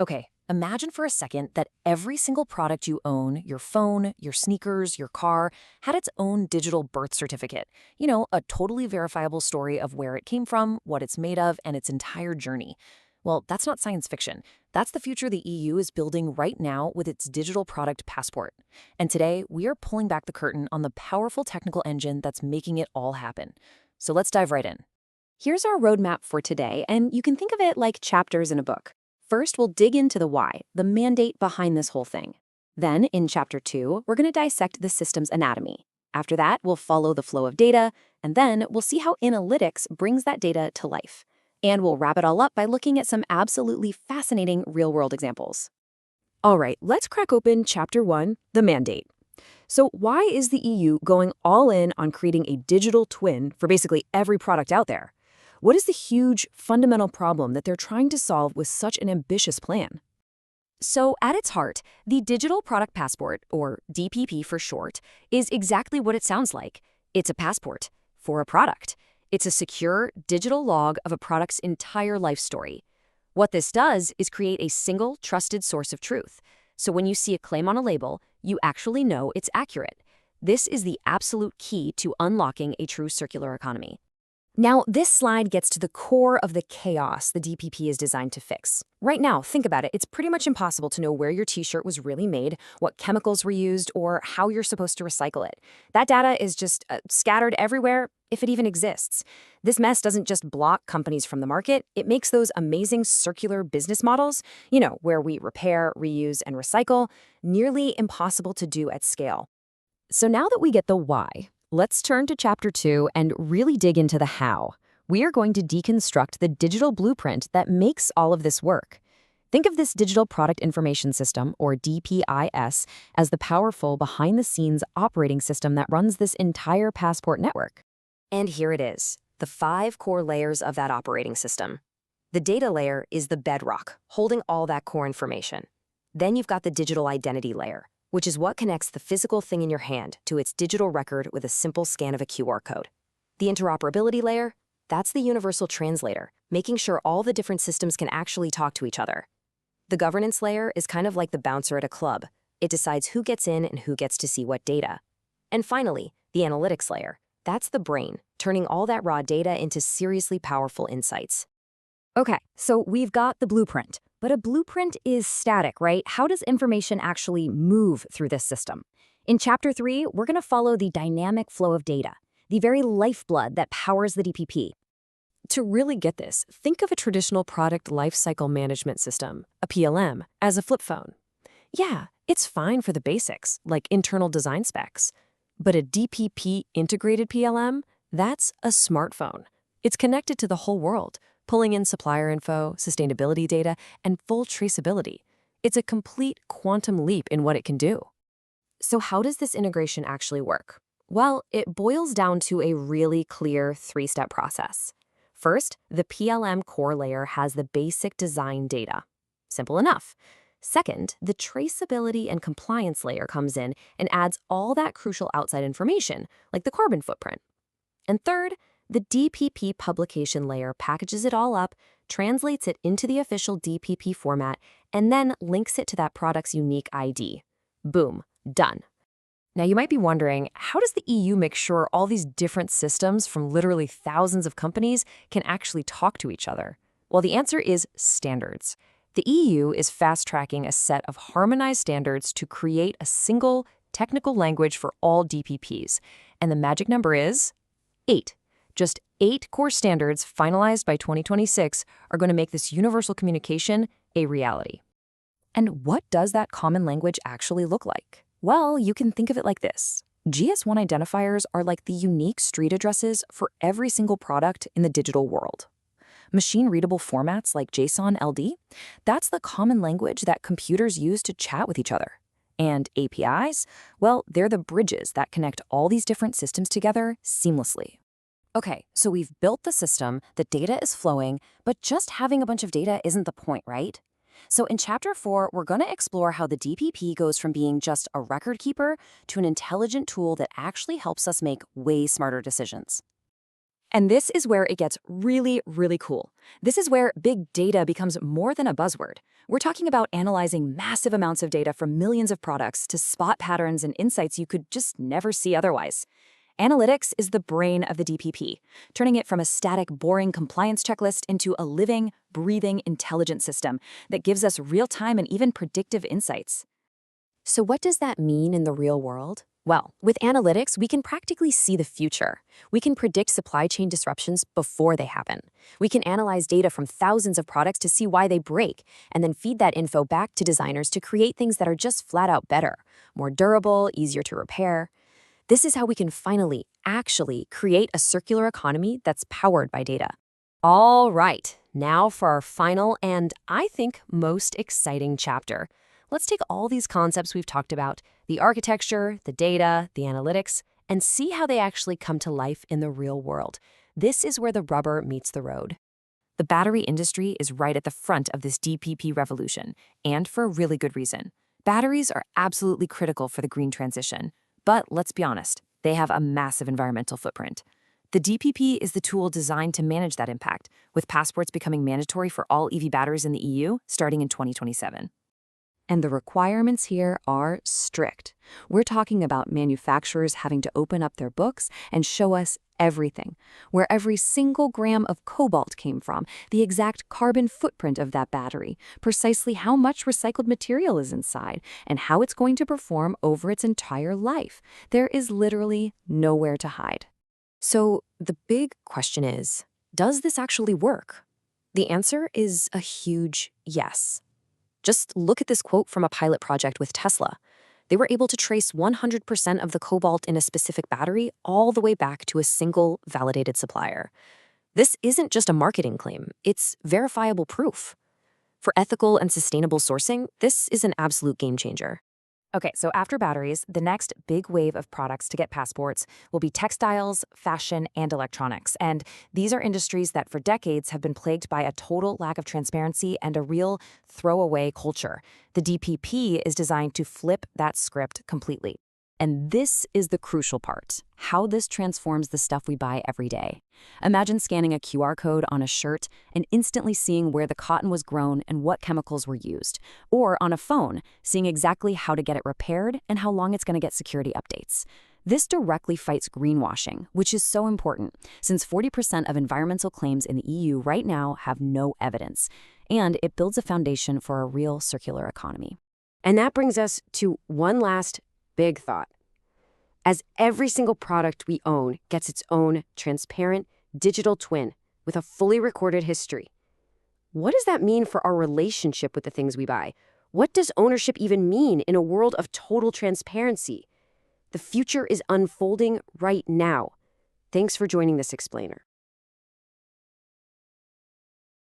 Okay, imagine for a second that every single product you own, your phone, your sneakers, your car, had its own digital birth certificate. A totally verifiable story of where it came from, what it's made of, and its entire journey. Well, that's not science fiction. That's the future the EU is building right now with its digital product passport. And today, we are pulling back the curtain on the powerful technical engine that's making it all happen. So let's dive right in. Here's our roadmap for today, and you can think of it like chapters in a book. First, we'll dig into the why, the mandate behind this whole thing. Then, in Chapter 2, we're going to dissect the system's anatomy. After that, we'll follow the flow of data, and then we'll see how analytics brings that data to life. And we'll wrap it all up by looking at some absolutely fascinating real-world examples. All right, let's crack open Chapter 1, the mandate. So why is the EU going all in on creating a digital twin for basically every product out there? What is the huge, fundamental problem that they're trying to solve with such an ambitious plan? So, at its heart, the Digital Product Passport, or DPP for short, is exactly what it sounds like. It's a passport for a product. It's a secure digital log of a product's entire life story. What this does is create a single, trusted source of truth. So when you see a claim on a label, you actually know it's accurate. This is the absolute key to unlocking a true circular economy. Now, this slide gets to the core of the chaos the DPP is designed to fix. Right now, think about it. It's pretty much impossible to know where your t-shirt was really made, what chemicals were used, or how you're supposed to recycle it. That data is just scattered everywhere, if it even exists. This mess doesn't just block companies from the market, it makes those amazing circular business models, where we repair, reuse, and recycle, nearly impossible to do at scale. So now that we get the why, let's turn to Chapter 2 and really dig into the how. We are going to deconstruct the digital blueprint that makes all of this work. Think of this Digital Product Information System, or DPIS, as the powerful behind-the-scenes operating system that runs this entire passport network. And here it is, the 5 core layers of that operating system. The data layer is the bedrock, holding all that core information. Then you've got the digital identity layer, which is what connects the physical thing in your hand to its digital record with a simple scan of a QR code. The interoperability layer, that's the universal translator, making sure all the different systems can actually talk to each other. The governance layer is kind of like the bouncer at a club. It decides who gets in and who gets to see what data. And finally, the analytics layer, that's the brain, turning all that raw data into seriously powerful insights. Okay, so we've got the blueprint. But a blueprint is static, right? How does information actually move through this system? In Chapter 3, we're going to follow the dynamic flow of data, the very lifeblood that powers the DPP. To really get this, think of a traditional product lifecycle management system, a PLM, as a flip phone. Yeah, it's fine for the basics, like internal design specs. But a DPP integrated PLM, that's a smartphone. It's connected to the whole world, pulling in supplier info, sustainability data, and full traceability. It's a complete quantum leap in what it can do. So how does this integration actually work? Well, it boils down to a really clear 3-step process. First, the PLM core layer has the basic design data. Simple enough. Second, the traceability and compliance layer comes in and adds all that crucial outside information, like the carbon footprint. And third, the DPP publication layer packages it all up, translates it into the official DPP format, and then links it to that product's unique ID. Boom, done. Now you might be wondering, how does the EU make sure all these different systems from literally thousands of companies can actually talk to each other? Well, the answer is standards. The EU is fast-tracking a set of harmonized standards to create a single technical language for all DPPs, and the magic number is 8. Just 8 core standards finalized by 2026 are going to make this universal communication a reality. And what does that common language actually look like? Well, you can think of it like this. GS1 identifiers are like the unique street addresses for every single product in the digital world. Machine-readable formats like JSON LD, that's the common language that computers use to chat with each other. And APIs, well, they're the bridges that connect all these different systems together seamlessly. Okay, so we've built the system, the data is flowing, but just having a bunch of data isn't the point, right? So in Chapter 4, we're going to explore how the DPP goes from being just a record keeper to an intelligent tool that actually helps us make way smarter decisions. And this is where it gets really, really cool. This is where big data becomes more than a buzzword. We're talking about analyzing massive amounts of data from millions of products to spot patterns and insights you could just never see otherwise. Analytics is the brain of the DPP, turning it from a static, boring compliance checklist into a living, breathing, intelligent system that gives us real-time and even predictive insights. So what does that mean in the real world? Well, with analytics, we can practically see the future. We can predict supply chain disruptions before they happen. We can analyze data from thousands of products to see why they break, and then feed that info back to designers to create things that are just flat out better, more durable, easier to repair. This is how we can finally, actually create a circular economy that's powered by data. All right, now for our final and, I think, most exciting chapter. Let's take all these concepts we've talked about, the architecture, the data, the analytics, and see how they actually come to life in the real world. This is where the rubber meets the road. The battery industry is right at the front of this DPP revolution, and for a really good reason. Batteries are absolutely critical for the green transition. But let's be honest, they have a massive environmental footprint. The DPP is the tool designed to manage that impact, with passports becoming mandatory for all EV batteries in the EU starting in 2027. And the requirements here are strict. We're talking about manufacturers having to open up their books and show us everything, where every single gram of cobalt came from, the exact carbon footprint of that battery, precisely how much recycled material is inside, and how it's going to perform over its entire life. There is literally nowhere to hide. So the big question is, does this actually work? The answer is a huge yes. Just look at this quote from a pilot project with Tesla. They were able to trace 100% of the cobalt in a specific battery all the way back to a single validated supplier. This isn't just a marketing claim, it's verifiable proof. For ethical and sustainable sourcing, this is an absolute game changer. Okay, so after batteries, the next big wave of products to get passports will be textiles, fashion, and electronics. And these are industries that for decades have been plagued by a total lack of transparency and a real throwaway culture. The DPP is designed to flip that script completely. And this is the crucial part, how this transforms the stuff we buy every day. Imagine scanning a QR code on a shirt and instantly seeing where the cotton was grown and what chemicals were used. Or on a phone, seeing exactly how to get it repaired and how long it's going to get security updates. This directly fights greenwashing, which is so important, since 40% of environmental claims in the EU right now have no evidence. And it builds a foundation for a real circular economy. And that brings us to one last big thought. As every single product we own gets its own transparent digital twin with a fully recorded history, what does that mean for our relationship with the things we buy? What does ownership even mean in a world of total transparency? The future is unfolding right now. Thanks for joining this explainer.